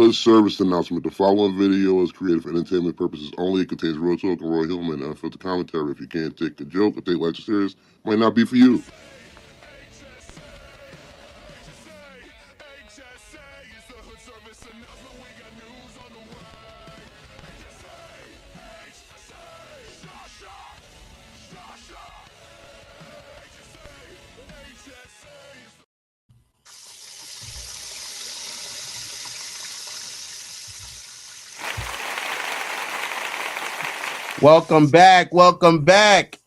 a service announcement. The following video is created for entertainment purposes only. It contains real talk and Roy Hillman and unfiltered commentary. If you can't take a joke or take life serious, might not be for you. Welcome back. Welcome back.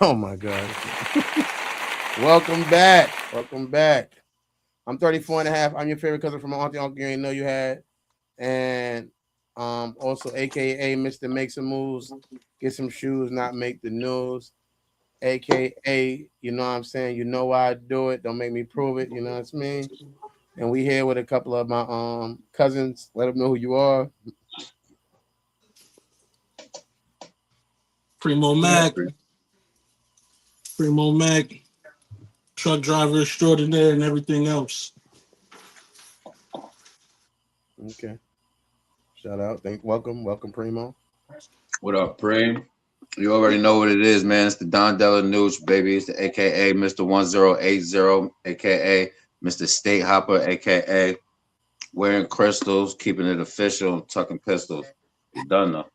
Oh my God. Welcome back. Welcome back. I'm 34 and a half. I'm your favorite cousin from my auntie uncle you ain't know you had. And also aka Mr. Make Some Moves, get some shoes, not make the news. AKA, you know what I'm saying? You know why I do it. Don't make me prove it, you know what I mean? And we here with a couple of my cousins. Let them know who you are. Primo Mac, truck driver extraordinaire, and everything else. Okay. Shout out. Welcome, Primo. What up, Preem? You already know what it is, man. It's the Don Della News, baby. It's the AKA Mr. 1080, AKA Mr. State Hopper, AKA wearing crystals, keeping it official, tucking pistols. You done though.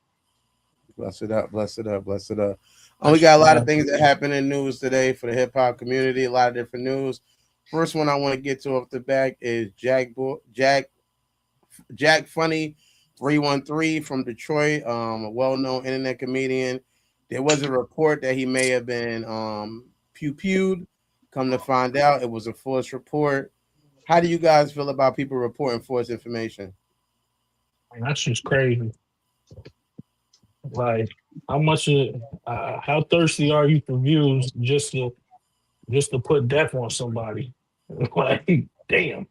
Bless it up. We got a lot of things that happen in news today for the hip hop community. A lot of different news. First one I want to get to off the back is Jack Funny 313 from Detroit, a well-known internet comedian. There was a report that he may have been pew-pewed. Come to find out, it was a false report. How do you guys feel about people reporting false information? That's just crazy. Like, how thirsty are you for views just to put death on somebody? Like, damn.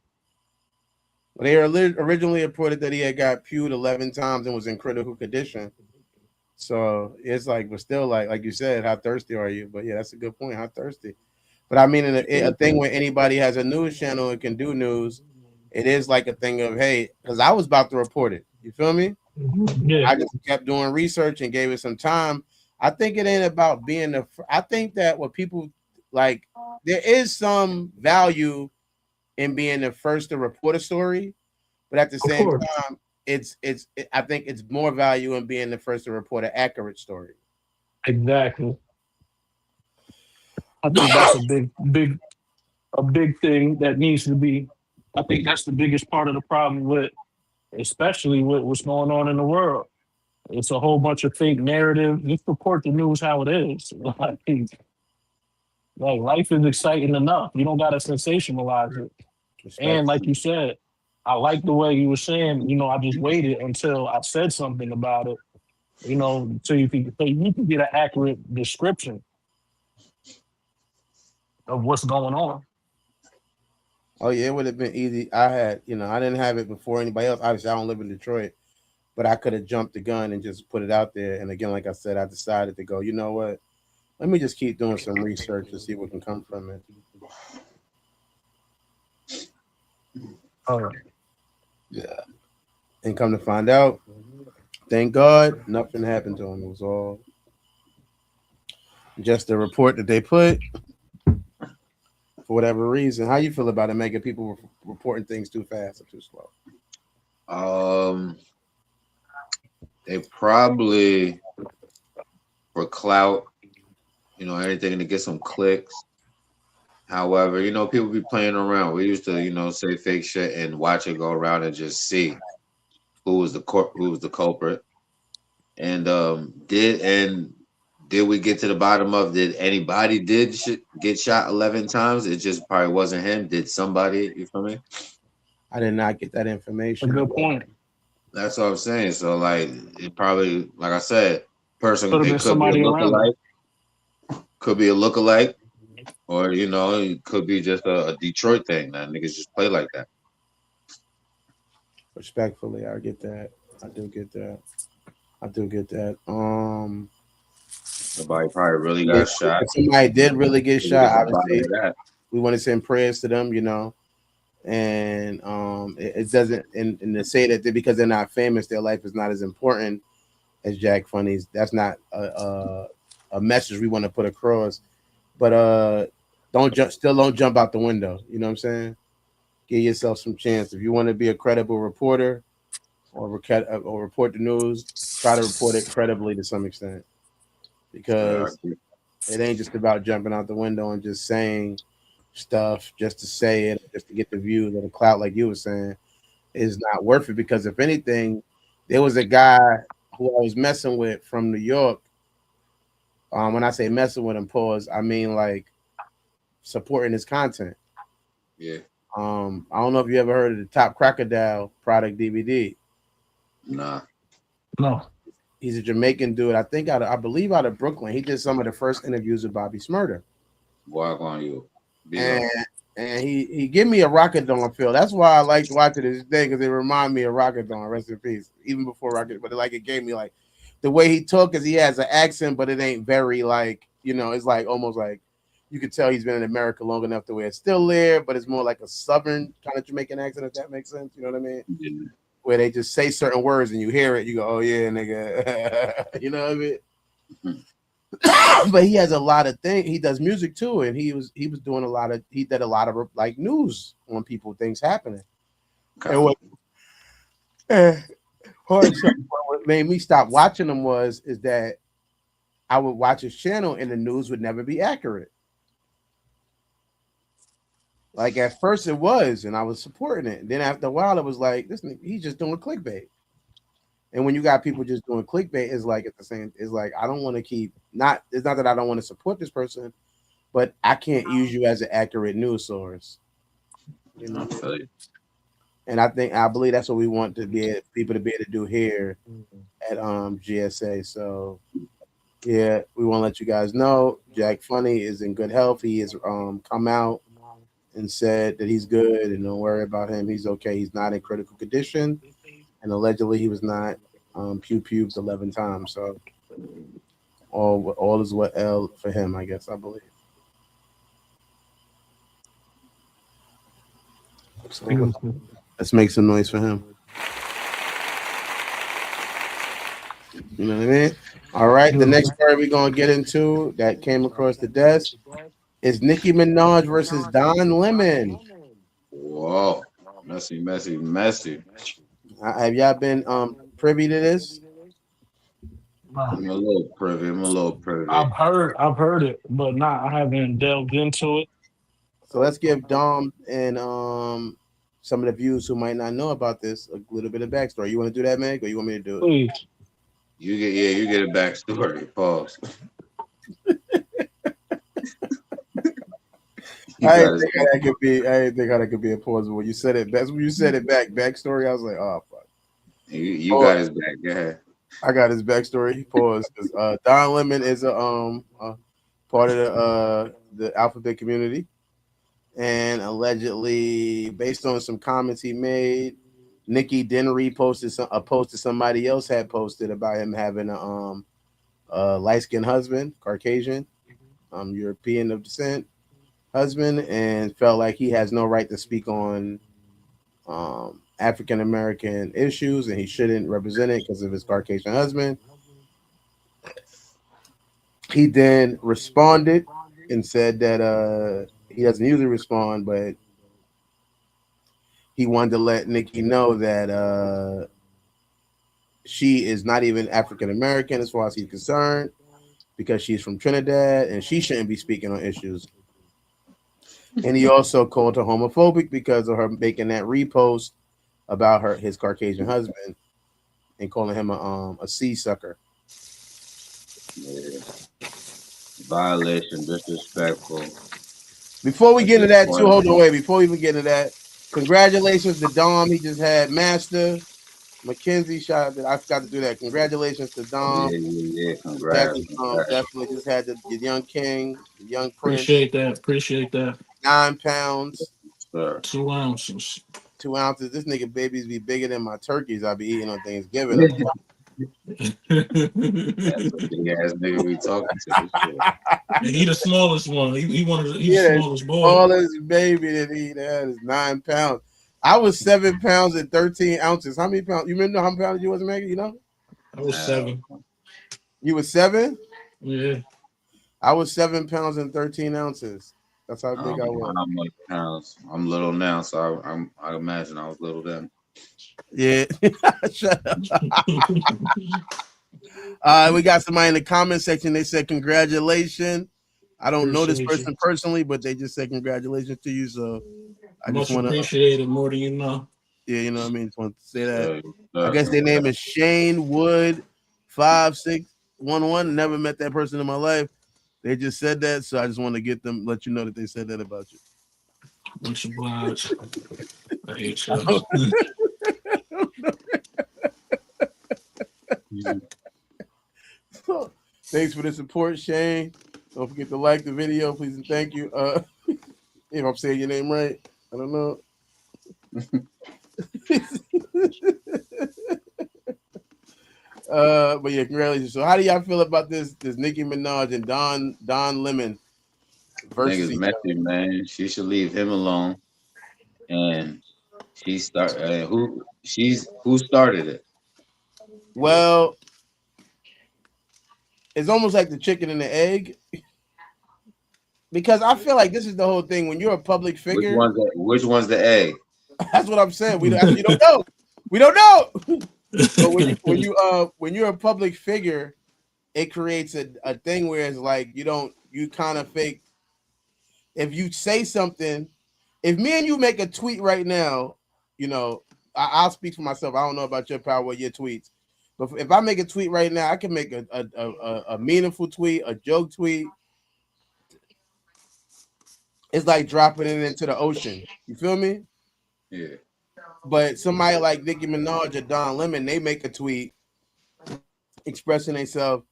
They originally reported that he had got pewed 11 times and was in critical condition. So it's like, we're still like you said, how thirsty are you? But yeah, that's a good point. How thirsty? But I mean, a thing where anybody has a news channel and can do news, it is like a thing of, hey, because I was about to report it. You feel me? Yeah. I just kept doing research and gave it some time. I think it ain't about being I think that what people like, there is some value in being the first to report a story, but at the same time, I think it's more value in being the first to report an accurate story. Exactly. I think that's a big thing that needs to be. I think that's the biggest part of the problem especially with what's going on in the world. It's a whole bunch of fake narrative. Just report the news how it is. Like life is exciting enough. You don't gotta sensationalize it. And like you said, I like the way you were saying, I just waited until I said something about it, so you can get an accurate description of what's going on. Oh yeah, it would have been easy. I didn't have it before anybody else. Obviously, I don't live in Detroit, but I could have jumped the gun and just put it out there. And again, like I said, I decided to go, you know what? Let me just keep doing some research to see what can come from it. All right. Yeah. And come to find out, thank God, nothing happened to him. It was all just a report that they put for whatever reason. How you feel about it, making people reporting things too fast or too slow? They probably for clout, anything to get some clicks. However, people be playing around. We used to, say fake shit and watch it go around and just see who was the culprit. And did we get to the bottom of, did anybody get shot 11 times? It just probably wasn't him. Did somebody, you feel me? I did not get that information. A good point. That's what I'm saying. So it probably, like I said, person, could be a lookalike. Could be a lookalike. Or, it could be just a Detroit thing. That niggas just play like that. Respectfully, I get that. I do get that. Somebody probably really got shot. If somebody did really get shot, obviously, we want to send prayers to them, and it doesn't. And to say that because they're not famous, their life is not as important as Jack Funny's. That's not a message we want to put across. But don't jump out the window. You know what I'm saying? Give yourself some chance. If you want to be a credible reporter or report the news, try to report it credibly to some extent, because it ain't just about jumping out the window and just saying stuff just to say it, just to get the views or the clout, like you were saying, is not worth it. Because if anything, there was a guy who I was messing with from New York. When I say messing with him, pause, I mean like supporting his content. Yeah. I don't know if you ever heard of the Top Crocodile product DVD. Nah. No. He's a Jamaican dude. I believe out of Brooklyn. He did some of the first interviews with Bobby Smurder. Walk on you. And he give me a Rocket Dawn feel. That's why I liked watching this day, because it reminded me of Rocket Dawn. Rest in peace. Even before Rocket, but it gave me like the way he talk, because he has an accent, but it ain't very like, it's like almost like you could tell he's been in America long enough to where it's still there, but it's more like a southern kind of Jamaican accent, if that makes sense. You know what I mean? Yeah. Where they just say certain words and you hear it, you go, "Oh yeah, nigga," you know what I mean? But he has a lot of things. He does music too, and he did a lot of like news on people, things happening. Okay. And what made me stop watching him is that I would watch his channel and the news would never be accurate. Like at first it was, and I was supporting it. And then after a while, it was like he's just doing clickbait. And when you got people just doing clickbait, it's like at the same. It's like I don't want to keep not. It's not that I don't want to support this person, but I can't use you as an accurate news source. You know. And I believe that's what we want people to be able to do here at GSA. So yeah, we want to let you guys know Jack Funny is in good health. He has come out and said that he's good and don't worry about him. He's okay. He's not in critical condition. And allegedly he was not pubed 11 times. So all is well for him, I guess, I believe. So let's make some noise for him. You know what I mean? All right. The next story we're going to get into that came across the desk is Nicki Minaj versus Don Lemon. Whoa. Messy. Have y'all been privy to this? I'm a little privy. I've heard it, but I haven't delved into it. So let's give Dom and some of the viewers who might not know about this a little bit of backstory. You want to do that, Meg, or you want me to do it? Please. You get a backstory. Pause. I didn't think how that could be a pause. When you said it, that's when you said it backstory. I was like, oh fuck. You got his back. Go ahead. I got his backstory. Pause. Don Lemon is a part of the alphabet community, and allegedly, based on some comments he made, Nikki then reposted a post that somebody else had posted about him having a light-skinned husband, Caucasian, European of descent husband, and felt like he has no right to speak on African American issues, and he shouldn't represent it because of his Caucasian husband. He then responded and said that he doesn't usually respond, but he wanted to let Nikki know that she is not even African American as far as he's concerned, because she's from Trinidad and she shouldn't be speaking on issues. And he also called her homophobic because of her making that repost about his Caucasian husband and calling him a sea sucker. Yeah. Violation, disrespectful. Before we get into that, too, hold on, wait. Before we even get into that, congratulations to Dom. He just had Master Mackenzie shot. I forgot to do that. Congratulations to Dom. Yeah. Congrats. Definitely just had the young king, the young prince. Appreciate that. 9 pounds. Sir. 2 ounces. 2 ounces. This nigga babies be bigger than my turkeys I be eating on Thanksgiving. That's a big ass nigga we talking to. And he the smallest one. He's Yeah, the smallest boy. Smallest baby that he had is 9 pounds. I was 7 pounds and 13 ounces. How many pounds? You remember how many pounds you was, Maggie? You know? I was 7. You was 7? Yeah. I was 7 pounds and 13 ounces. That's how big I was. How much pounds? I'm little now, so I imagine I was little then. Yeah. Shut up. We got somebody in the comment section. They said congratulations. I don't know this person personally, but they just said congratulations to you. So I just want to appreciate it more than you know. Yeah, you know what I mean. Just want to say that. I guess their name is Shane Wood 5611. Never met that person in my life. They just said that, so I just want to let you know that they said that about you. Much obliged. I hate you. Thanks for the support, Shane. Don't forget to like the video, please, and thank you. If I'm saying your name right, I don't know. But yeah, congratulations. So how do y'all feel about this Nicki Minaj and Don Lemon versus Niggas messy, man. She should leave him alone. And who started it? Well, it's almost like the chicken and the egg. Because I feel like this is the whole thing. When you're a public figure, which one's the egg? That's what I'm saying. We don't know. We don't know. But when you're a public figure, it creates a thing where it's like you kind of fake. If you say something, if me and you make a tweet right now, I'll speak for myself. I don't know about your power with your tweets, but if I make a tweet right now, I can make a meaningful tweet, a joke tweet. It's like dropping it into the ocean. You feel me? Yeah. But somebody like Nicki Minaj or Don Lemon, they make a tweet expressing themselves,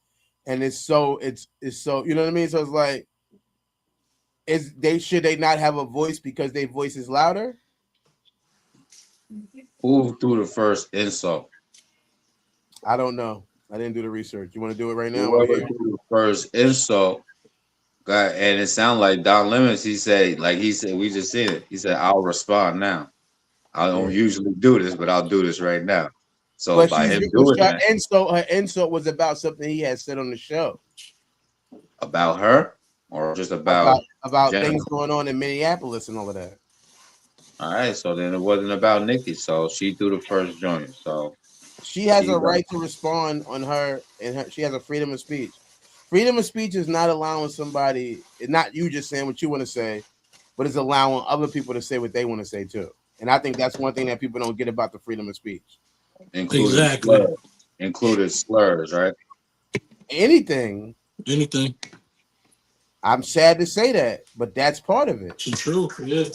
and it's so you know what I mean. So it's like, should they not have a voice because their voice is louder? Who threw the first insult? I don't know. I didn't do the research. You want to do it right now? Whoever threw the first insult, and it sounded like Don Lemon. He said, we just seen it. He said, "I'll respond now. I don't usually do this, but I'll do this right now." So but by him doing that, her insult was about something he had said on the show. About her, or just about things going on in Minneapolis and all of that. All right, so then it wasn't about Nikki. So she threw the first joint. So she has a right to respond on her, and she has a freedom of speech. Freedom of speech is not allowing somebody, not you just saying what you want to say, but it's allowing other people to say what they want to say too. And I think that's one thing that people don't get about the freedom of speech. Included slurs, right? Anything. I'm sad to say that, but that's part of it. It's true, yeah.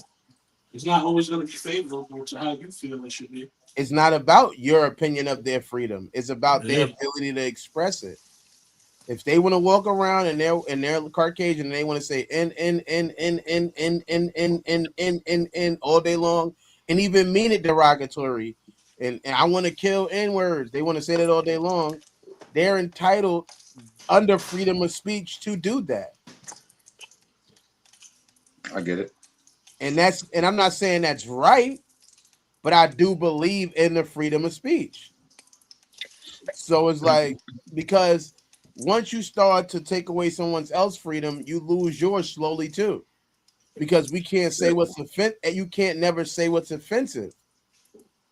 It's not always going to be favorable to how you feel it should be. It's not about your opinion of their freedom. It's about their ability to express it. If they want to walk around and they're Caucasian and they want to say n all day long and even mean it derogatory, and I want to kill N-words, they want to say that all day long, they're entitled under freedom of speech to do that. I get it. And I'm not saying that's right, but I do believe in the freedom of speech. So it's like, because once you start to take away someone else's freedom, you lose yours slowly too. Because we can't say what's offensive, and you can't never say what's offensive.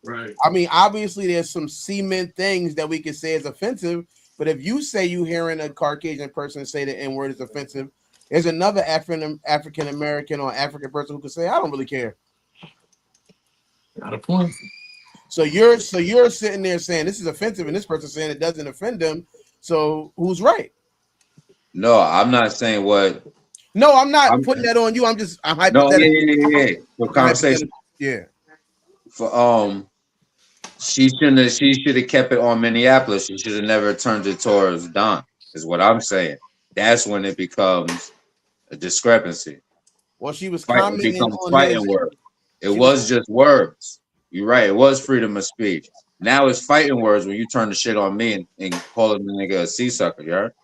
Right. I mean, obviously there's some cement things that we can say is offensive, but if you say you hearing a Caucasian person say the N-word is offensive, there's another African American or African person who could say, I don't really care. Got a point. So you're sitting there saying this is offensive, and this person saying it doesn't offend them. So who's right? No, I'm not saying what. No, I'm not putting that on you. I'm hypothetical. Yeah. For conversation. Yeah. For she should have kept it on Minneapolis. She should have never turned it towards Don. Is what I'm saying. That's when it becomes a discrepancy. Well, she was commenting on fighting words. It was just words. You're right. It was freedom of speech. Now it's fighting words when you turn the shit on me and calling the nigga a sea sucker, you heard?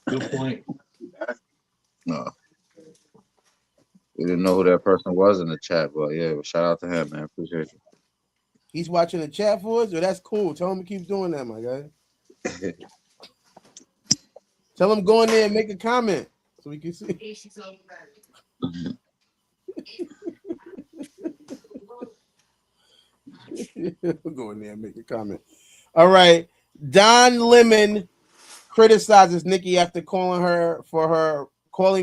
Good point. No. We didn't know who that person was in the chat, but yeah, well, shout out to him, man. Appreciate He's watching the chat for us. Yo, that's cool. Tell him to keep doing that, my guy. you. Tell him go in there and make a comment so we can see. Go in there and make a comment. All right. Don Lemon criticizes Nikki after calling for her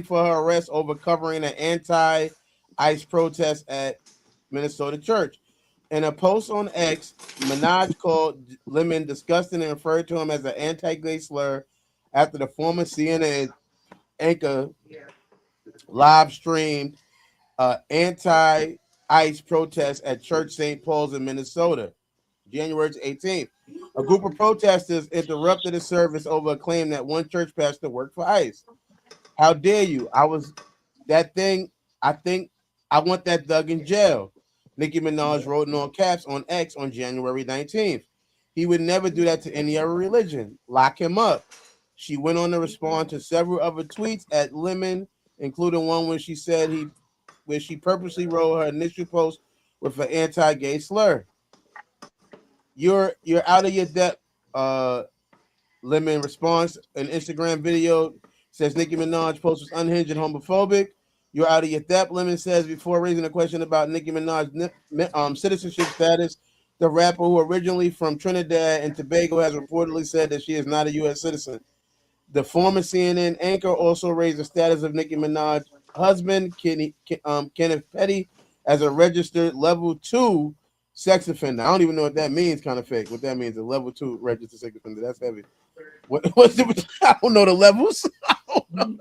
arrest over covering an anti-ICE protest at Minnesota church. In a post on X, Minaj called Lemon disgusting and referred to him as an anti-gay slur after the former CNN anchor live streamed anti-ICE protest at Church St. Paul's in Minnesota, January 18th. A group of protesters interrupted the service over a claim that one church pastor worked for ICE. How dare you? I was that thing. I think I want that thug in jail. Nicki Minaj wrote in all caps on X on January 19th. He would never do that to any other religion. Lock him up. She went on to respond to several other tweets at Lemon, including one where she said where she purposely wrote her initial post with an anti-gay slur. You're out of your depth. Lemon response, an Instagram video says Nicki Minaj post was unhinged and homophobic. You're out of your depth, Lemon says before raising a question about Nicki Minaj's citizenship status. The rapper, who originally from Trinidad and Tobago, has reportedly said that she is not a U.S. citizen. The former CNN anchor also raised the status of Nicki Minaj's husband, Kenneth Petty, as a registered level 2 sex offender. I don't even know what that means. Kind of fake. What that means, a level 2 registered sex offender. That's heavy. What's it? I don't know the levels.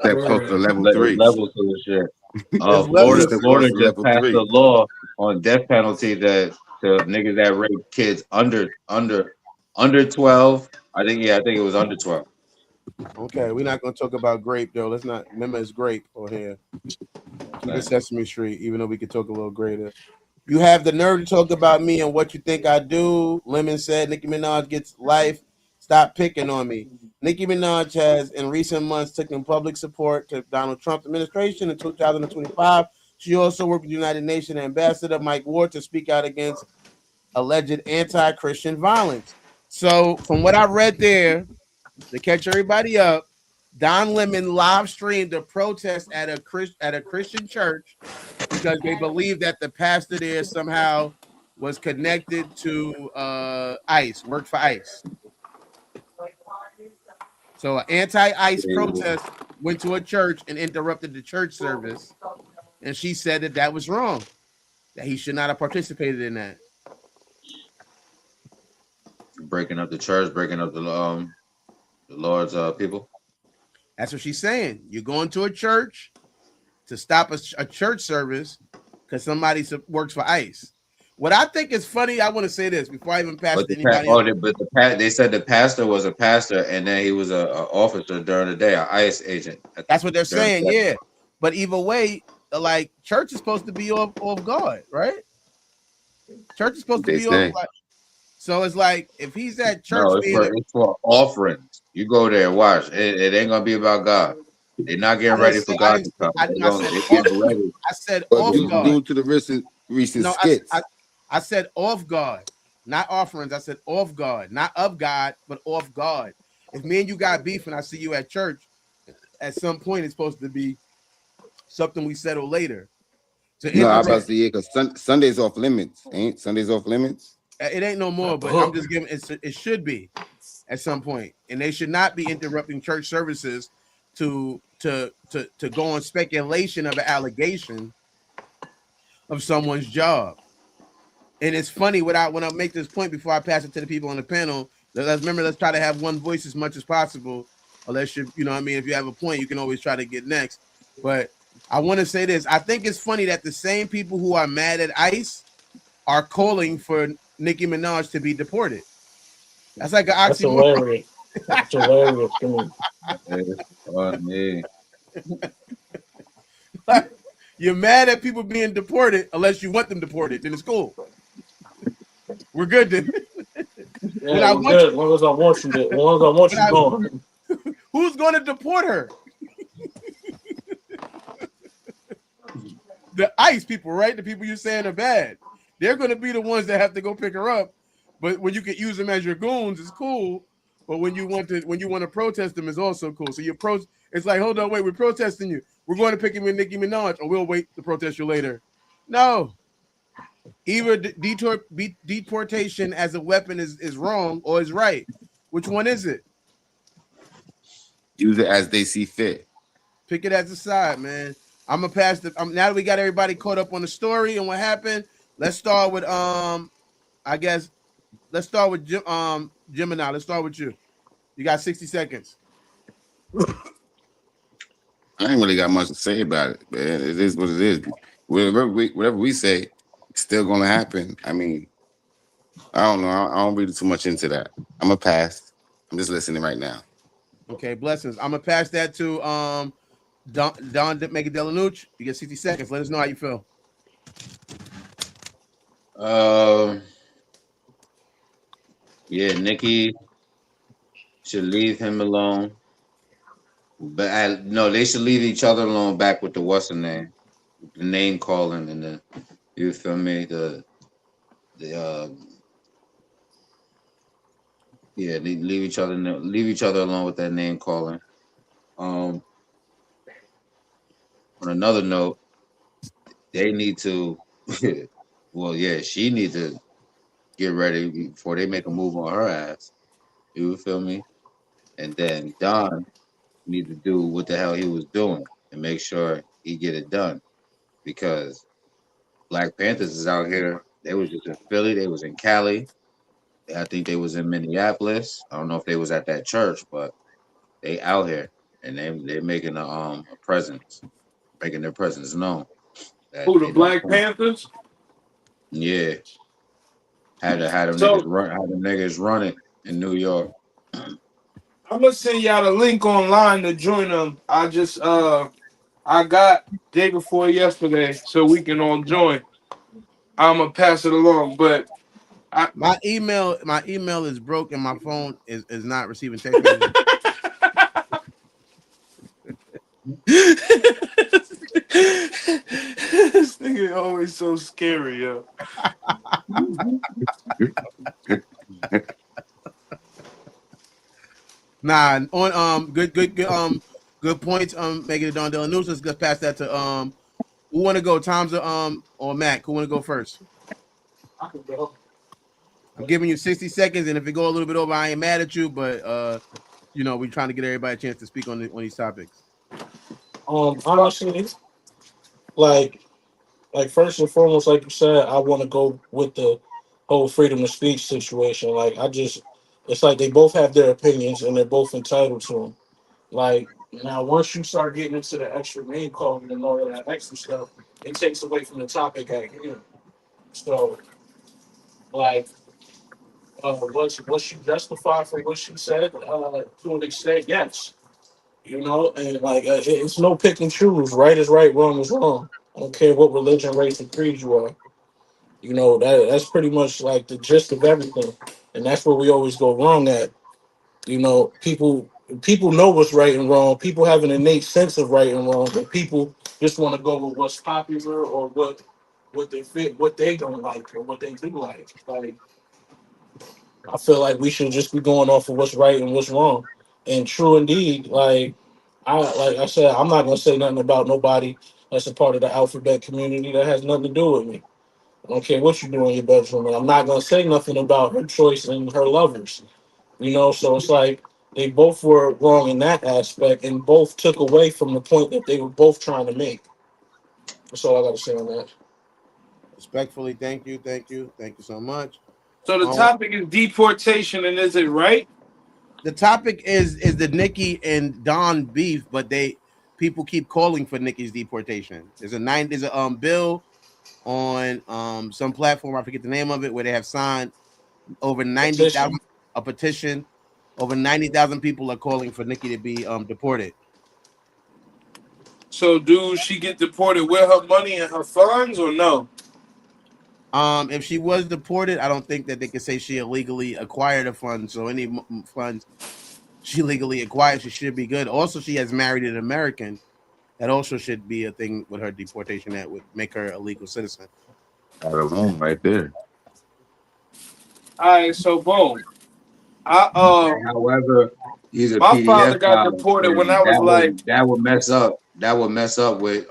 That's close to level 3. Levels to the shit. Florida just passed a law on death penalty that to niggas that rape kids under 12. I think it was under 12. Okay, we're not gonna talk about grape though. Let's not remember it's grape on here. Keep it Sesame Street, even though we could talk a little greater. You have the nerve to talk about me and what you think I do. Lemon said Nicki Minaj gets life. Stop picking on me. Nicki Minaj has in recent months taken public support to Donald Trump's administration. In 2025, she also worked with the United Nations Ambassador Mike Ward to speak out against alleged anti-Christian violence. So from what I read there, to catch everybody up, Don Lemon live streamed a protest at a Christian church because they believe that the pastor there somehow was connected to ICE, worked for ICE. So an anti-ICE protest went to a church and interrupted the church service, and she said that was wrong, that he should not have participated in that. Breaking up the church, breaking up the Lord's people. That's what she's saying. You're going to a church to stop a church service because somebody works for ICE. What I think is funny, I want to say this before I even pass it to anybody else. They said the pastor was a pastor and then he was an officer during the day, an ICE agent. That's what they're saying, yeah. But either way, like church is supposed to be off God, right? Church is supposed to be off God. So it's like if he's at church, it's for offerings. You go there and watch. It ain't gonna be about God. They're not getting ready for God to come. I said off God. Due to the recent skits. I said off God, not offerings. I said off God, not of God, but off God. If me and you got beef and I see you at church, at some point it's supposed to be something we settle later. No, I'm about to say, yeah, because Sunday's off limits. Ain't Sunday's off limits? It ain't no more, but I'm just giving it should be at some point, and they should not be interrupting church services to go on speculation of an allegation of someone's job. And it's funny when I make this point before I pass it to the people on the panel. Let's try to have one voice as much as possible. Unless if you have a point, you can always try to get next. But I want to say this. I think it's funny that the same people who are mad at ICE are calling for Nicki Minaj to be deported. That's like an oxymoron. That's hilarious. Like, You're mad at people being deported unless you want them deported. Then it's cool. We're good then. Yeah, we're good. As long as I want you to, as long as I want you going. Who's going to deport her? The ICE people, right? The people you're saying are bad. They're going to be the ones that have to go pick her up. But when you can use them as your goons, it's cool. But when you want to protest them, it's also cool. So it's like, hold on, wait, we're protesting you. We're going to pick him with Nicki Minaj, or we'll wait to protest you later. No. Either deportation as a weapon is wrong or is right. Which one is it? Use it as they see fit. Pick it as a side, man. I'm gonna pass now that we got everybody caught up on the story and what happened. Let's start with I guess let's start with Gemini. Let's start with you. You got 60 seconds. I ain't really got much to say about it, man. It is what it is. Whatever we say, it's still gonna happen. I mean, I don't know. I don't read too much into that. I'm gonna pass. I'm just listening right now. Okay, blessings. I'm gonna pass that to Don Mega Delanucci. You get 60 seconds. Let us know how you feel. Yeah, Nikki should leave him alone. But no, they should leave each other alone. Back with the what's the name calling and the, you feel me? Yeah, they leave each other alone with that name calling. On another note, they need to. Well, yeah, she needs to get ready before they make a move on her ass. You feel me? And then Don need to do what the hell he was doing and make sure he get it done, because Black Panthers is out here. They was just in Philly. They was in Cali. I think they was in Minneapolis. I don't know if they was at that church, but they out here and they making a presence, making their presence known. Who, the Black Panthers? Yeah, had them niggas run it in New York. I'm gonna send y'all the link online to join them. I got day before yesterday, so we can all join. I'm gonna pass it along, but my email is broke and my phone is not receiving text messages. This nigga always so scary, yo. Nah, on good points. Making it Don Dela News. Let's pass that to who want to go? Tom's or Mac? Who want to go first? I can go. I'm giving you 60 seconds, and if it go a little bit over, I ain't mad at you. But we're trying to get everybody a chance to speak on these topics. Honestly, like first and foremost, like you said, I want to go with the whole freedom of speech situation. Like it's like they both have their opinions and they're both entitled to them. Like now, once you start getting into the extra name calling and all of that extra stuff, it takes away from the topic at hand. So, like, was she justified for what she said? To an extent, yes. And like it's no pick and choose. Right is right, wrong is wrong. I don't care what religion, race, and creed you are. That's pretty much like the gist of everything, and that's where we always go wrong at. People know what's right and wrong. People have an innate sense of right and wrong, but people just want to go with what's popular or what they fit, what they don't like or what they do like. Like I feel like we should just be going off of what's right and what's wrong. And true indeed, like I said, I'm not gonna say nothing about nobody that's a part of the alphabet community that has nothing to do with me. I don't care what you do in your bedroom, and I'm not gonna say nothing about her choice and her lovers. So it's like they both were wrong in that aspect, and both took away from the point that they were both trying to make. That's all I got to say on that. Respectfully, thank you so much. So the topic is deportation, and is it right? The topic is the Nikki and Don beef, but people keep calling for Nikki's deportation. There's a bill on some platform, I forget the name of it, where they have signed over 90,000 a petition. Over 90,000 people are calling for Nikki to be deported. So do she get deported with her money and her funds or no? If she was deported, I don't think that they could say she illegally acquired a fund. So any funds she legally acquired, she should be good. Also, she has married an American. That also should be a thing with her deportation that would make her a legal citizen. That alone, right there. All right, so boom. I However, he's a my PDF father got file, deported when and I was like, that would mess up. That would mess up with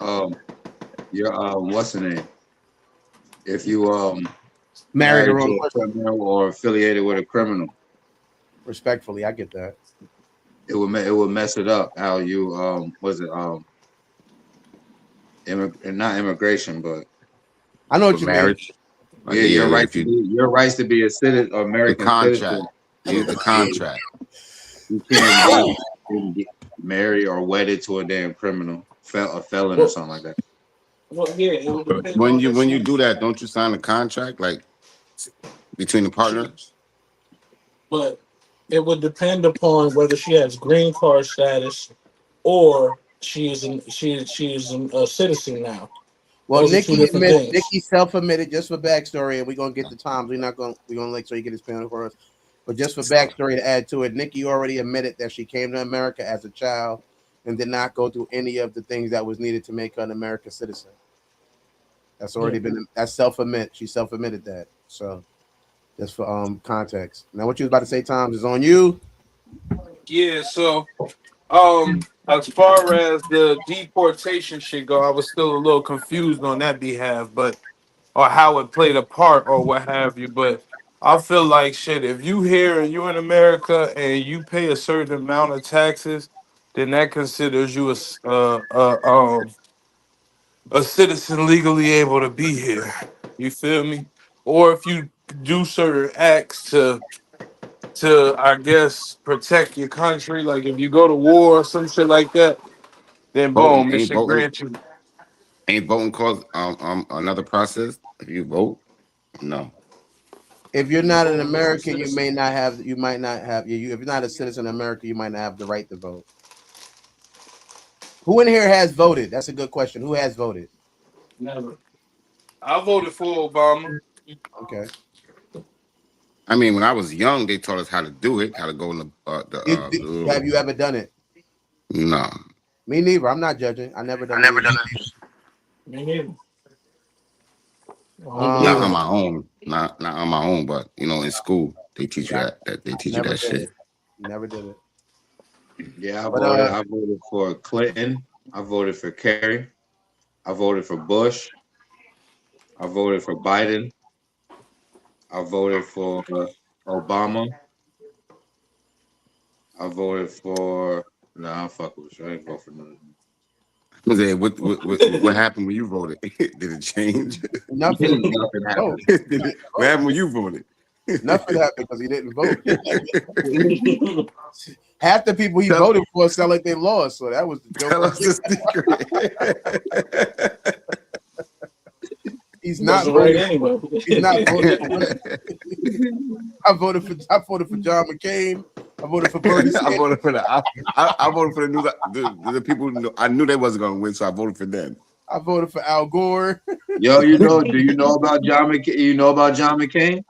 your what's the name? If you Married the married wrong to a person. criminal or affiliated with a criminal, Respectfully, I get that. it would mess it up. How you was it not immigration, but I know For what you mean. marriage. yeah, Yeah, like if you your rights to be a citizen, the American contract. citizen. Use the contract. You can't get married or wedded to a damn criminal, a felon or Well, something like that. yeah, it would But depend on when this. you do that, don't you sign a contract like between the partners? But it would depend upon whether she has green card status or she is a citizen now. Well, Those are two Nikki different admit things. Nikki self-admitted just for backstory, and we're gonna get the times. We're gonna like so you get his panel for us. But just for backstory to add to it, Nikki already admitted that she came to America as a child and did not go through any of the things that was needed to make her an American citizen. That's already Yeah. been that's self-admit. She self-admitted that. So just for context. Now what you was about to say, Tom, is on you. yeah. So as far as the deportation shit go, I was still a little confused on that behalf, but or how it played a part or what have you. But I feel like shit. If you here and you in America and you pay a certain amount of taxes, then that considers you a citizen legally able to be here. You feel me? Or if you do certain acts to I guess protect your country, like if you go to war or some shit like that, then Voting boom, it ain't should voting grant you. ain't voting cause another process. If you vote, no. If you're not an American, you might not have if you're not a citizen of America, you might not have the right to vote. Who in here has voted? That's a good question. Who has voted? Never. I voted for Obama. Okay. I mean, when I was young, they taught us how to do it, how to go in Have you ever done it? no. Me neither. I'm not judging. I never done it either. Me neither. I don't Not believe on in Um, it. my own, not on my own, but in school they teach you yeah, that they teach you never that did shit. it. Never did it. Yeah, But I voted for Clinton. I voted for Kerry. I voted for Bush. I voted for Biden. I voted for Obama. I voted for nah, I'm fucking with you. I ain't vote for none of them. What happened when you voted? Did it change? nothing. He Nothing didn't vote. happened. What happened when you voted? Nothing happened because he didn't vote. Half the people he tell, voted for sound like they lost. So that was the joke. tell us the secret. He's He not wasn't right voting. anyway. He's not voting. I voted for John McCain. I voted for Bernie I Sanders. voted for I voted for the people I knew they wasn't gonna win, so I voted for them. I voted for Al Gore. Yo, do you know about John McCain? You know about John McCain?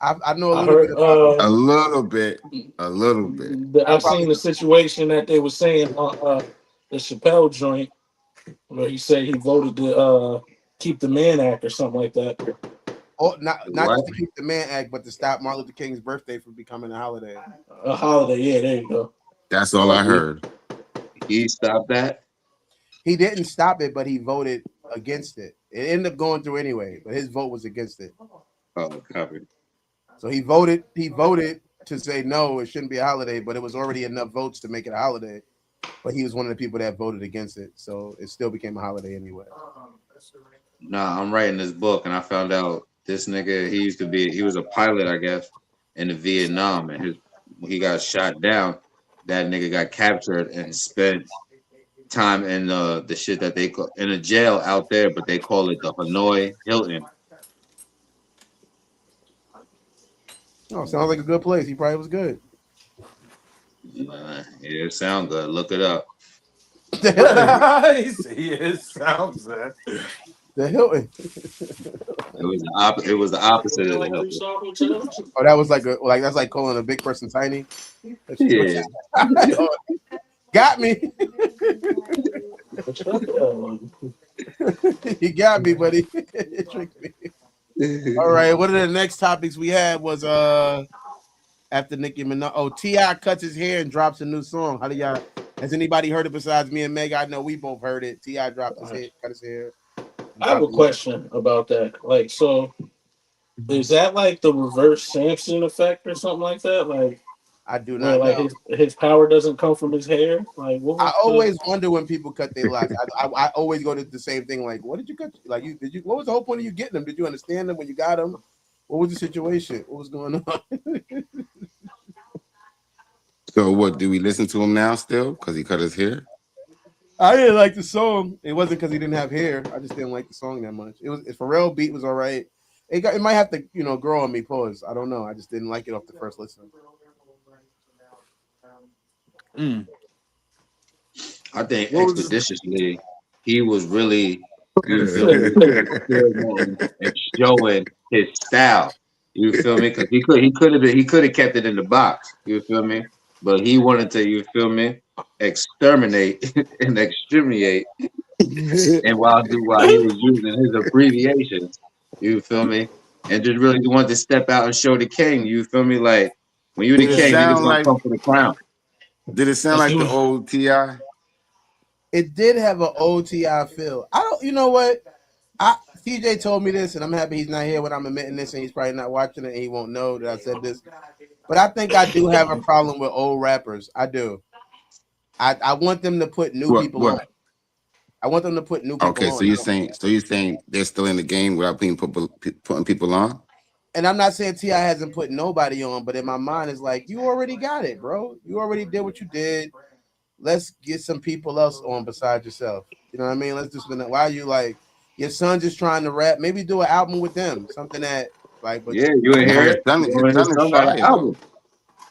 I know a I little bit heard about him. A little bit, a little bit. I I've probably seen the situation that they were saying on the Chappelle joint where he said he voted to keep the Mann Act or something like that. not What? just to keep the Man Act, but to stop Martin Luther King's birthday from becoming a holiday. A holiday, yeah, there you go. That's all I heard. He stopped that. He didn't stop it, but he voted against it. It ended up going through anyway, but his vote was against it. Oh, copy. So he voted. He voted to say no, it shouldn't be a holiday, but it was already enough votes to make it a holiday. But he was one of the people that voted against it, so it still became a holiday anyway. Nah, I'm writing this book, and I found out this nigga. He was a pilot, I guess, in the Vietnam, and when he got shot down, that nigga got captured and spent time in the shit that they call in a jail out there, but they call it the Hanoi Hilton. Oh, sounds like a good place. He probably was good. Yeah, it sound good. Look it up. Yes, sounds that. The Hilton. It was the opposite of the Hilton. Oh, that was like that's like calling a big person tiny. That's just what Yeah. you got me. You got me, buddy. You tricked me. All right. One of the next topics we had was after Nicki Minaj. Oh, T.I. cuts his hair and drops a new song. How do y'all? Has anybody heard it besides me and Meg? I know we both heard it. T.I. dropped his hair, cut his hair. I have a question about that. Like, so is that like the reverse Samson effect or something like that? Like, I do where not like know. his power doesn't come from his hair? Like, what I was always wonder when people cut their locks. I always go to the same thing. Like, what did you cut? Like, did you? What was the whole point of you getting them? Did you understand them when you got them? What was the situation? What was going on? So what? Do we listen to him now still? Because he cut his hair. I didn't like the song. It wasn't because he didn't have hair. I just didn't like the song that much. It was Pharrell beat was all right. It might have to grow on me. Pause. I don't know. I just didn't like it off the first listen. I think expeditiously he was really, you feel me, and showing his style. You feel me? Because he could have kept it in the box. You feel me? But he wanted to, you feel me, exterminate and exterminate. And while he was using his abbreviations, you feel me, and just really wanted to step out and show the king. You feel me? Like when you the Did it king, niggas sound gonna like? come for the crown. Did it sound like the old Ti? It did have an OTI feel. I don't. You know what? TJ told me this, and I'm happy he's not here when I'm admitting this, and he's probably not watching it, and he won't know that I said this. But I think I do have a problem with old rappers. I do. I want them to put new people on. I want them to put new people on. Okay, so you're saying they're still in the game without putting people on? And I'm not saying T.I. hasn't put nobody on, but in my mind it's like, you already got it, bro. You already did what you did. Let's get some people else on besides yourself. You know what I mean? Let's just why are you like your son just trying to rap? Maybe do an album with them. Something that like but Yeah, you ain't No, hear his it? son, You his know, his son is son got an fire though. album.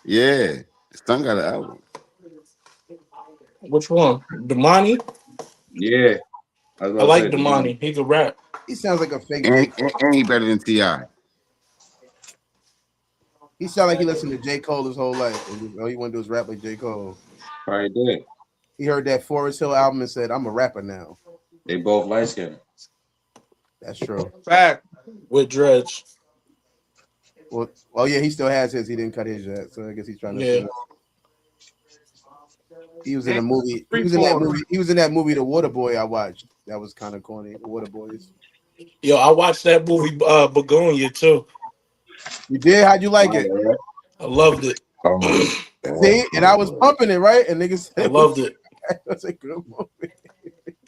Yeah, his son got an album. which one? Damani? Yeah, I was I about to like say Damani. He could rap. he sounds like a fake And, J. and, and he better than Ti. He sounds like he listened to J. Cole his whole life. And all he want to do is rap like J. Cole. probably did. He heard that Forest Hill album and said, I'm a rapper now. They both light skinned. That's true. Fact. With dreads. Well, yeah, he still has his. He didn't cut his yet, so I guess he's trying to. Yeah. He was in a movie. He was in that movie. He was in that movie, The Water Boy. I watched. That was kind of corny. The Water Boys. Yo, I watched that movie Begonia too. You did? How'd you like it? I loved it. See, and I was pumping it, right? And niggas said I loved it. That's a good movie.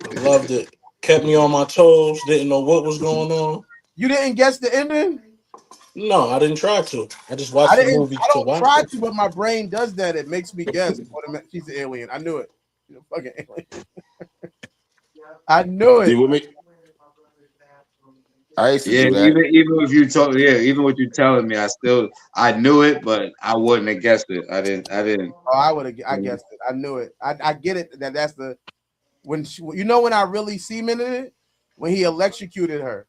I loved it. Kept me on my toes. Didn't know what was going on. You didn't guess the ending? No, I didn't try to. I just watched the movie I to don't watch try it. to, but my brain does that. It makes me guess. She's an alien. I knew it. She's a fucking alien. I knew it. You with me? I used to Yeah, do that. even if you told, even what you telling me, I knew it, but I wouldn't have guessed it. I didn't. Oh, I would have. I guessed it. I knew it. I get it. That's the when when I really semented it when he electrocuted her.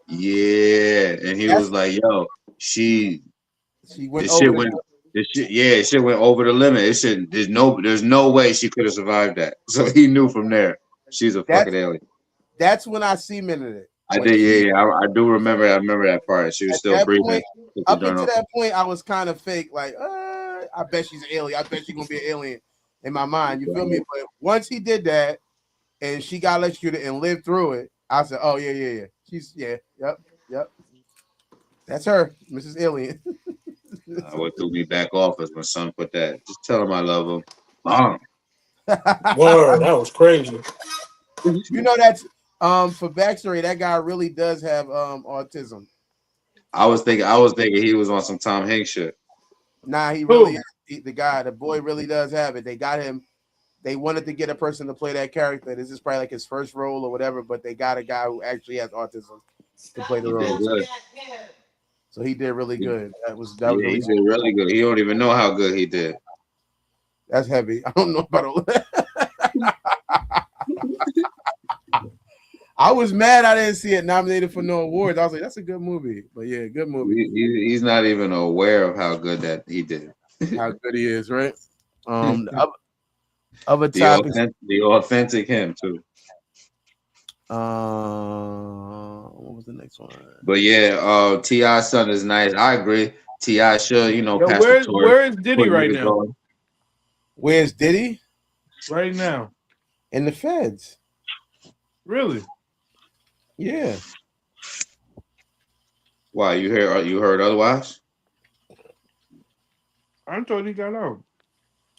Yeah, and he was like, "Yo, she went this over. shit went over the limit. It should. There's no way she could have survived that." So he knew from there she's a fucking alien. That's when I cemented it. I did, I do remember. I remember that part. She was still breathing. Up until that point, I was kind of fake. Like, I bet she's an alien. I bet she's gonna be an alien in my mind. You feel me? But once he did that, and she got electrocuted and lived through it, I said, "Oh yeah. She's yep. That's her, Mrs. Alien." What threw me back off is my son put that. Just tell him I love him. Mom. Word, that was crazy. You know that's for backstory. That guy really does have autism. I was thinking he was on some Tom Hanks shit. Nah, he really is. The boy really does have it. They got him. They wanted to get a person to play that character. This is probably like his first role or whatever, but they got a guy who actually has autism to play the role. So he did really good. That was really he did really good. He don't even know how good he did. That's heavy. I don't know about all that. I was mad I didn't see it nominated for no awards. I was like, that's a good movie. But yeah, good movie. He's not even aware of how good that he did. How good he is, right? Other topics. The authentic him too. What was the next one? But yeah, T.I.'s son is nice. I agree. T.I. should, Yo, pass the torch. where is Diddy right now? Where's Diddy? Right now. In the feds. Really? Yeah. Why, you heard otherwise? I thought he got out.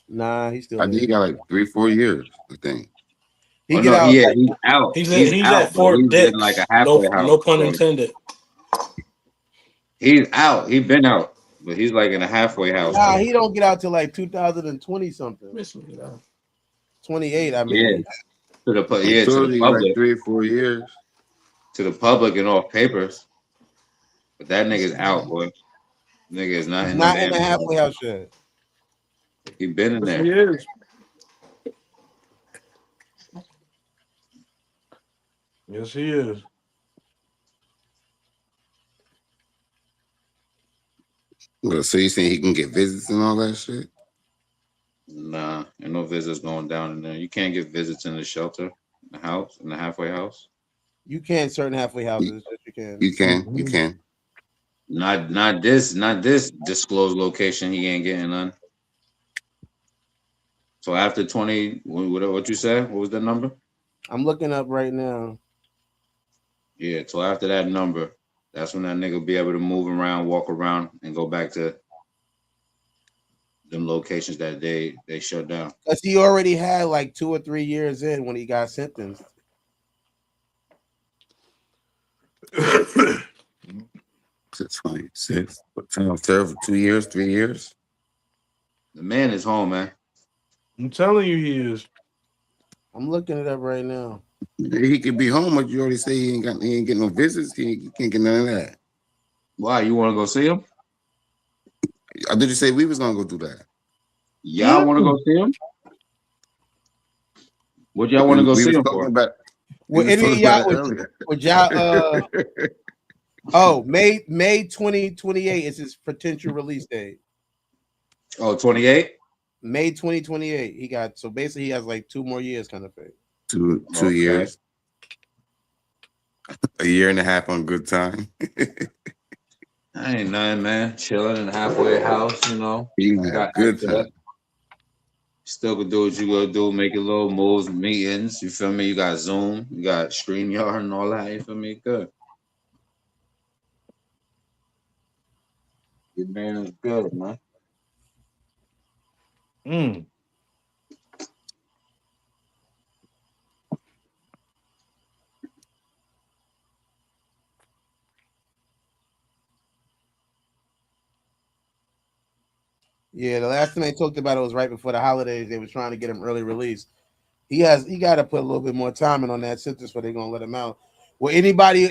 Nah, he's still I think he got like 3-4 years, I think. He get out. Yeah, he's out. He's out, at Fort Dix. In like a halfway house. No pun intended. He's out. He's been out, but he's like in a halfway house. Nah, he don't get out till like 2020 something. 28, I mean. Yeah. To the public. Like 3 or 4 years. To the public and off papers. But that nigga's out, boy. Nigga is not in the halfway house yet. He been in there. He is. Yes, he is. Well, so you saying he can get visits and all that shit? Nah, ain't no visits going down in there. You can't get visits in the shelter, in the house, in the halfway house. You can certain halfway houses. You can. You can. Not this disclosed location. He ain't getting none. So after 20, what you said? What was the number? I'm looking up right now. Yeah, so after that number, that's when that nigga will be able to move around, walk around, and go back to them locations that they shut down. Because he already had like 2 or 3 years in when he got sentenced. It's 26. What time served for 2 years, 3 years? The man is home, man. I'm telling you, he is. I'm looking it up right now. He could be home, but you already say he ain't getting no visits. He can't get none of that. Why? You want to go see him? Did you say we was gonna go do that? Y'all want to go see him? What y'all want to go see him for? Well, any of y'all would y'all May 2028 is his potential release date. Oh, 28? May 2028. He got, so basically he has like 2 more years kind of thing. Two years. A year and a half on good time. I ain't nothing, man. Chilling in a halfway house, You got good time. Still could do what you gotta do, make your little moves, meetings. You feel me? You got Zoom, you got StreamYard and all that. You feel me? Good. Your man is good, man. Yeah, the last time they talked about it was right before the holidays. They were trying to get him early release. He got to put a little bit more time in on that sentence before they're gonna let him out. Will anybody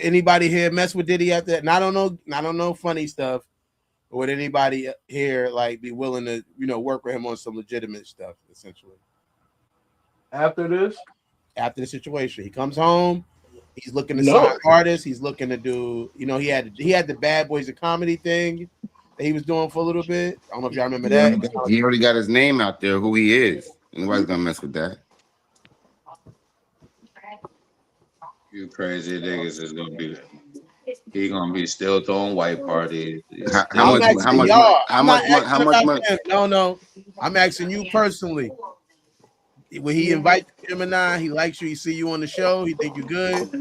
here mess with Diddy after that? And I don't know funny stuff. But would anybody here like be willing to work with him on some legitimate stuff? Essentially, after the situation, he comes home. He's looking to sign artists. He's looking to do. He had the Bad Boys of Comedy thing that he was doing for a little bit. I don't know if y'all remember that. He already got his name out there, who he is. Nobody's gonna mess with that. You crazy niggas is gonna be. He gonna be still throwing white parties. How much money? No. I'm asking you personally. When he invites Gemini, he likes you. He see you on the show. He think you good.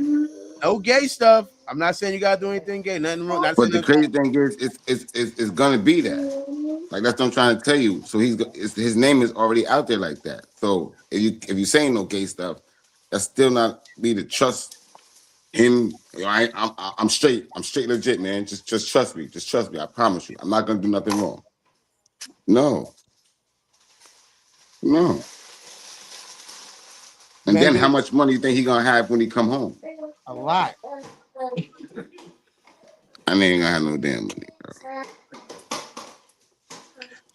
No gay stuff. I'm not saying you gotta do anything gay. Nothing wrong. But the crazy thing is, it's gonna be that. Like that's what I'm trying to tell you. So his name is already out there like that. So if you saying no gay stuff, that's still not me to trust him. I'm straight. I'm straight legit, man. Just trust me. Just trust me. I promise you. I'm not gonna do nothing wrong. No. And then how much money you think he gonna have when he come home? A lot. I ain't gonna have no damn money, bro.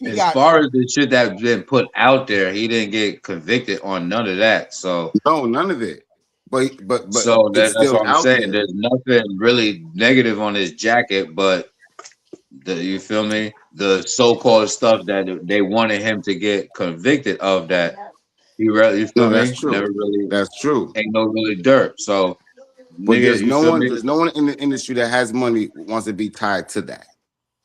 As far as the shit that's been put out there, he didn't get convicted on none of that. So no, none of it. but So it's that's still what I'm out saying. there. There's nothing really negative on his jacket, but you feel me? The so-called stuff that they wanted him to get convicted of that you feel No, that's me? true. Never really That's true. ain't no really dirt. So But nigga, you feel me? there's no one in the industry that has money who wants to be tied to that,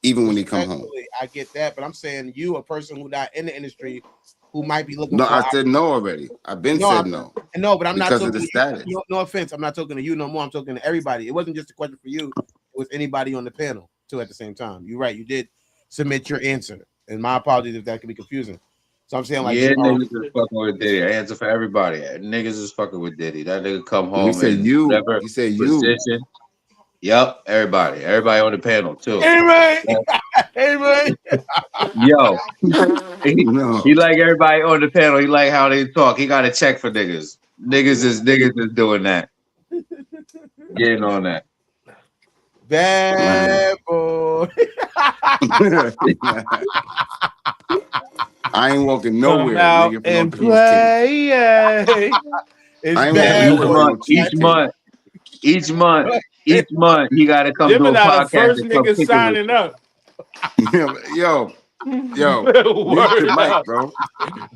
even when he come home. Respectfully, I get that, but I'm saying you, a person who not in the industry, who might be looking No, for. I said no already. I've been said no. No, but I'm not because talking of the to status. you. No offense, I'm not talking to you no more. I'm talking to everybody. It wasn't just a question for you. It was anybody on the panel too at the same time. You're right. You did submit your answer, and my apologies if that could be confusing. So I'm saying like, Yeah, niggas is fucking with Diddy. I answer for everybody. Niggas is fucking with Diddy. That nigga come You home said in you. whatever You said you. position. Yup, everybody on the panel too. Hey man, hey man, Yo, he No. like everybody on the panel. He like how they talk. He got a check for niggas. Niggas is doing that. Getting on that. bad boy. I ain't walking come nowhere, out nigga. For and no cheesecake. play. It's I ain't bad walking nowhere for no Each cheesecake. month, he got to come do a Gemini, the podcast first and come nigga kick it with signing up. Yo, mute your mic, bro.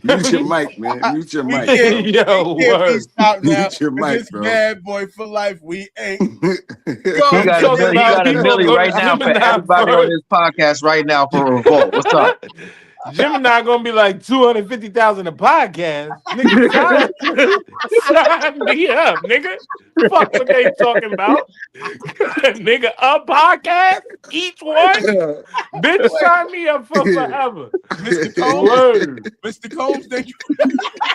Mute your mic, man. Mute your mic, bro. Yo, we can't be word. stopped now. Mute your mic, It's bro. bad boy for life. We ain't. He I'm got a talking milli, he about got a he gonna milli go to right now for Gemini everybody on first. this podcast right now for revolt. What's up? Gemini gonna be like 250,000 a podcast. Nigga, sign me up, nigga. Fuck what they talking about. Nigga, a podcast? Each one? Bitch, sign me up for forever. Mr. Combs, Word. Mr. Combs, thank you.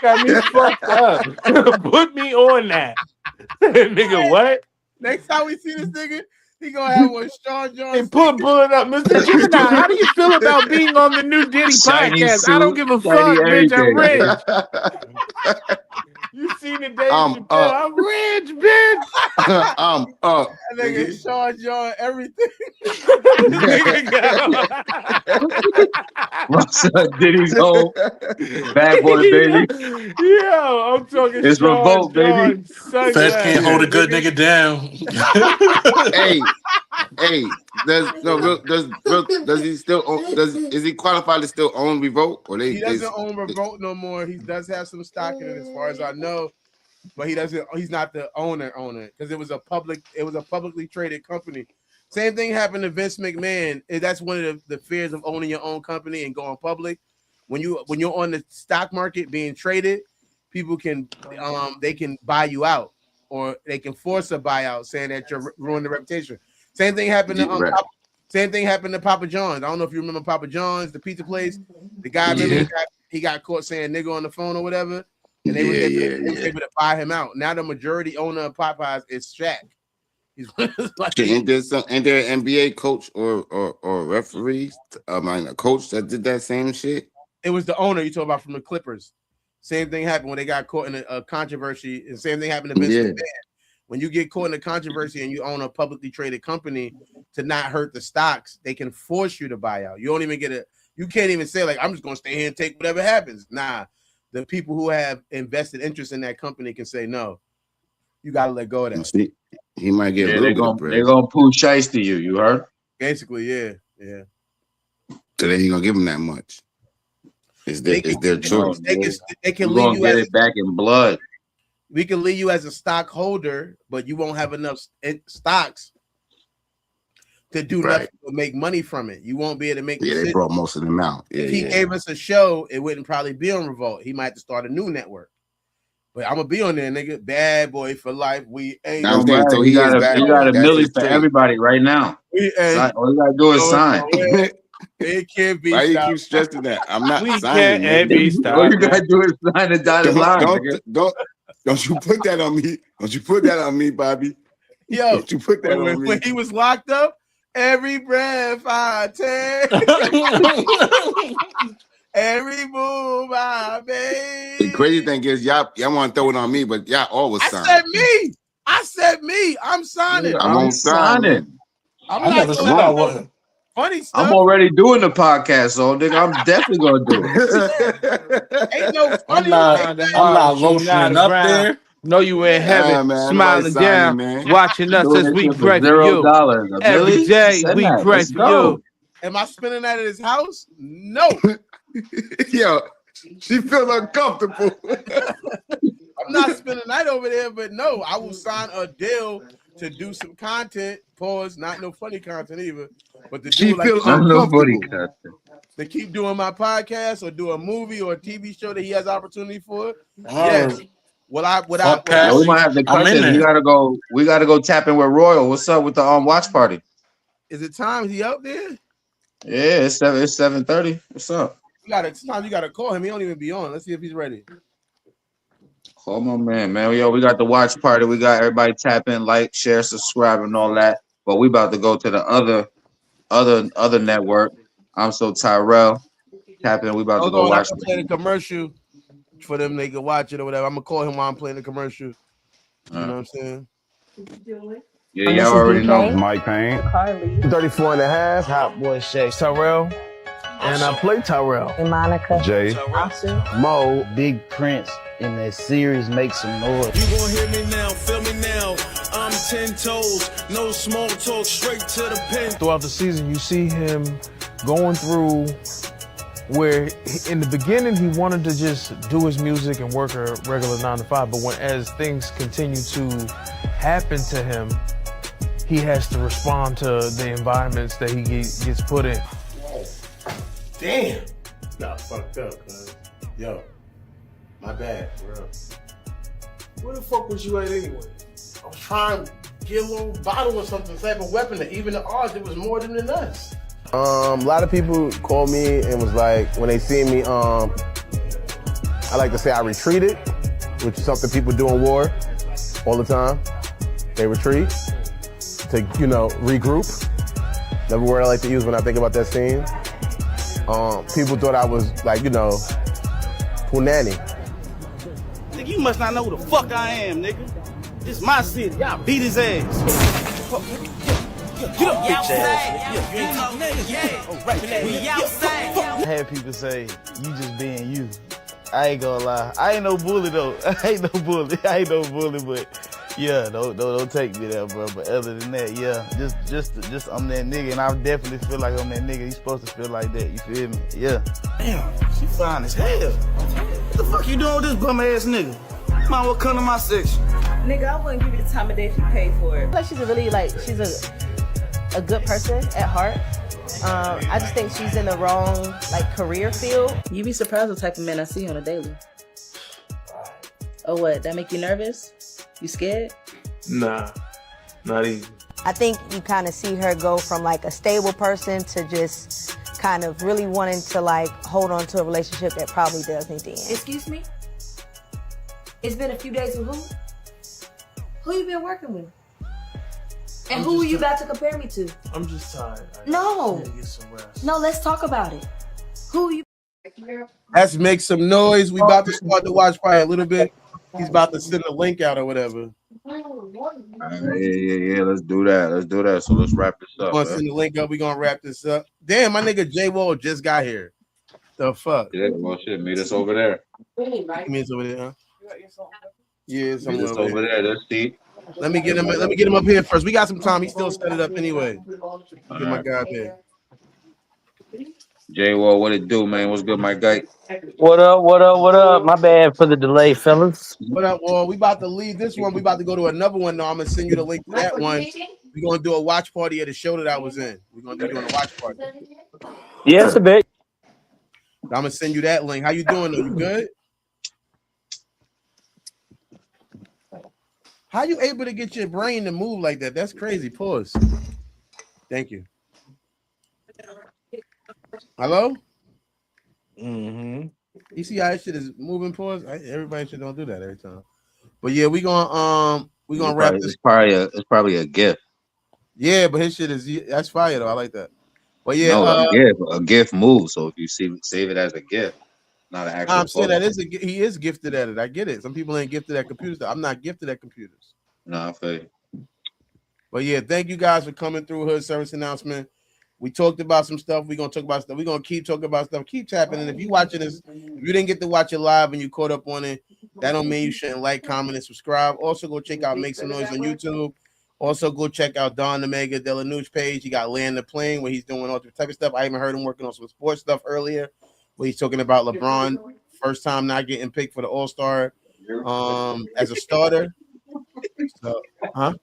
Got me fucked up. Put me on that. Nigga, what? Next time we see this nigga, he gonna have one Sean John. And pull it up. Mr. Gemini, how do you feel about being on the new Diddy Shiny podcast? I don't suit, give a shiny fuck, bitch. I'm everything. rich. You seen the Dave I'm Chappelle? up. I'm rich, bitch. I'm up. That nigga Sean John, everything. My son Diddy's home. Bad boy, baby. Yo, I'm talking It's Sean revolt, baby. John sunglasses. Feds can't hold a good nigga down. Hey, does he still own, is he qualified to still own Revolt, or He doesn't own Revolt no more. He does have some stock in it, as far as I know, but he doesn't. He's not the owner because it was a publicly traded company. Same thing happened to Vince McMahon. That's one of the fears of owning your own company and going public. When you're on the stock market being traded, people can they can buy you out, or they can force a buyout, saying that you're ruining the reputation. Same thing happened to Papa John's. I don't know if you remember Papa John's, the pizza place. The guy, he got caught saying nigga on the phone or whatever, and they were able to buy him out. Now the majority owner of Popeyes is Shaq. He's like, ain't there an NBA coach or referee? A coach that did that same shit. It was the owner you talk about from the Clippers. Same thing happened when they got caught in a controversy, and same thing happened to Vince McMahon. When you get caught in a controversy and you own a publicly traded company, to not hurt the stocks, they can force you to buy out. You don't even get you can't even say like, I'm just gonna stay here and take whatever happens. Nah, the people who have invested interest in that company can say no. You gotta let go of that. See, he might get a little bit of bread. They're gonna pull shiesty to you. You heard? Basically, yeah. So they ain't gonna give him that much. It's their choice. They can leave you get it back in blood. We can leave you as a stockholder, but you won't have enough stocks to do nothing but make money from it. You won't be able to make. Yeah, they brought most of them out. If he gave us a show, it wouldn't probably be on Revolt. He might have to start a new network. But I'm gonna be on there, nigga. Bad boy for life. We ain't. So he got a milli for everybody right now. All you gotta do is sign. It can't be. Why you keep stressing that? I'm not signing. All you gotta do is sign the dotted line. Don't you put that on me? Don't you put that on me, Bobby? Yo, don't you put that on me? When he was locked up, every breath I take, every move I make. The crazy thing is, y'all want to throw it on me, but y'all always sign. I said me. I'm signing. I'm signing. I'm not never one. Funny stuff. I'm already doing the podcast, so nigga, I'm definitely gonna do it. Ain't no funny. I'm not lotioning up there. Know you in heaven, man, nobody smiling signing, down, man. watching us Doing as this we shit for pray for you. $0. Every Really? day Send we that. pray Let's for go. you. Am I spending that at his house? No. Yo, she feels uncomfortable. I'm not spending the night over there, but no, I will sign a deal to do some content. Pause, not no funny content either, but to She do like feels Not no booty uncomfortable. cut. to keep doing my podcast or do a movie or a TV show that he has opportunity for. Yes. Fuck Pat. Yo, we might have to I'm cut in this. there. We gotta go tap in with Royal. What's up with the watch party? Is it time? Is he up there? Yeah, it's 7:30. What's up? Sometimes you gotta call him. He don't even be on. Let's see if he's ready. Call my man. Yo, we got the watch party. We got everybody tap in, like, share, subscribe, and all that. But we about to go to the other network. I'm so Tyrell. Tap in. We about to Hold go on, I watch can this. play the commercial for them. They can watch it or whatever. I'm gonna call him while I'm playing the commercial. You know what I'm saying? Yeah, y'all already know. Mike Payne. 34 and a half. Hot boy Shay. Tyrell. And I play Tyrell. And Monica. Jay. Mo. Big Prince in that series Make Some Noise. You gon' hear me now, feel me now. I'm 10 toes, no small talk, straight to the pen. Throughout the season, you see him going through where in the beginning he wanted to just do his music and work a regular 9 to 5, but as things continue to happen to him, he has to respond to the environments that he gets put in. Damn. Got fucked up, cuz. Yo. My bad, bro. Where the fuck was you at anyway? I was trying to get a little bottle or something, type of weapon that even the odds it was more than us. A lot of people called me and was like, when they see me, I like to say I retreated, which is something people do in war all the time. They retreat to, regroup. Another word I like to use when I think about that scene. People thought I was like, punani. Nigga, you must not know who the fuck I am, nigga. This my city. Y'all beat his ass. Get up, bitch ass. I had people say, you just being you. I ain't gonna lie. I ain't no bully though. I ain't no bully, but yeah, don't take me there, bro. But other than that, yeah, just I'm that nigga, and I definitely feel like I'm that nigga. You supposed to feel like that, you feel me? Yeah. Damn, she fine as hell. What the fuck you doing with this bum ass nigga? Might well come to my section. Nigga, I wouldn't give you the time of day if you paid for it. Like she's a good person at heart. I just think she's in the wrong career field. You'd be surprised what type of men I see on a daily. Oh, what? That make you nervous? You scared? Nah, not even. I think you kind of see her go from a stable person to just kind of really wanting to hold on to a relationship that probably does need to end. Excuse me? It's been a few days with who? Who you been working with? And who are you about to compare me to? I'm just tired. No. I need to get some rest. No, let's talk about it. Who are you? Let's make some noise. We about to start the watch party a little bit. He's about to send a link out or whatever. Yeah. Let's do that. So let's wrap this up. We're gonna send the link up. We're gonna wrap this up. Damn, my nigga J Wall just got here. The fuck? Yeah, well, shit. Meet us over there. Meet us over there, huh? Yeah, Meet us over there. Let's see. Let me get him up here first. We got some time. He still set it up anyway. Get my guy up here. J-Wall, what it do, man? What's good, my guy? What up? My bad for the delay, fellas. What up, Wall? We about to leave this one. We about to go to another one now. I'm gonna send you the link to that one. We're gonna do a watch party at the show that I was in. We're gonna be doing a watch party. Yes, a bit. I'm gonna send you that link. How you doing? Though? You good? How you able to get your brain to move like that? That's crazy. Pause. Thank you. Hello? Mm-hmm. You see how that shit is moving? Pause. Everybody should don't do that every time. But yeah, we're gonna wrap this. It's probably a gift. Yeah, but his shit is that's fire though. I like that. But yeah, no, a gift moves. So if you save it as a gift, not an actual. I'm saying that he is gifted at it. I get it. Some people ain't gifted at computers. I'm not gifted at computers. No, I feel you. But yeah, thank you guys for coming through Hood Service Announcement. We talked about some stuff. We're gonna talk about stuff. We're gonna keep talking about stuff. Keep tapping. And if you watching this, if you didn't get to watch it live and you caught up on it, that don't mean you shouldn't like, comment, and subscribe. Also, go check out Make Some Noise on YouTube. Also, go check out Don the Mega Delanouche page. He got Land the Plane where he's doing all the type of stuff. I even heard him working on some sports stuff earlier, where he's talking about LeBron first time not getting picked for the All-Star as a starter. So, huh?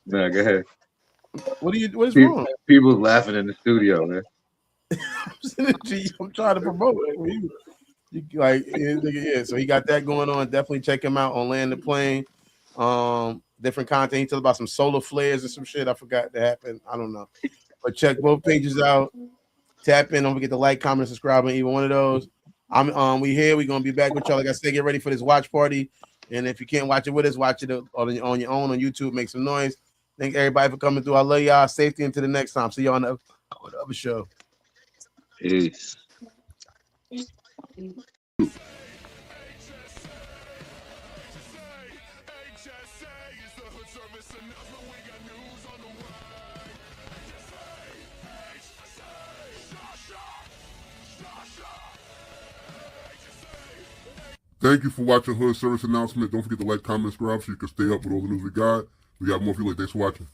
No, go ahead. What is wrong? People laughing in the studio, man. I'm trying to promote it. Yeah, so he got that going on. Definitely check him out on Land the Plane. Different content. He talked about some solar flares and some shit. I forgot that happened. I don't know. But check both pages out. Tap in. Don't forget to like, comment, subscribe on either one of those. We here. We're gonna be back with y'all. Like I said, get ready for this watch party. And if you can't watch it with us, watch it on your own on YouTube. Make some noise. Thank everybody for coming through. I love y'all. Safety until the next time. See y'all on the other show. Peace. Thank you for watching Hood Service Announcement. Don't forget to like, comment, subscribe so you can stay up with all the news we got. We got more for you later. Thanks for watching.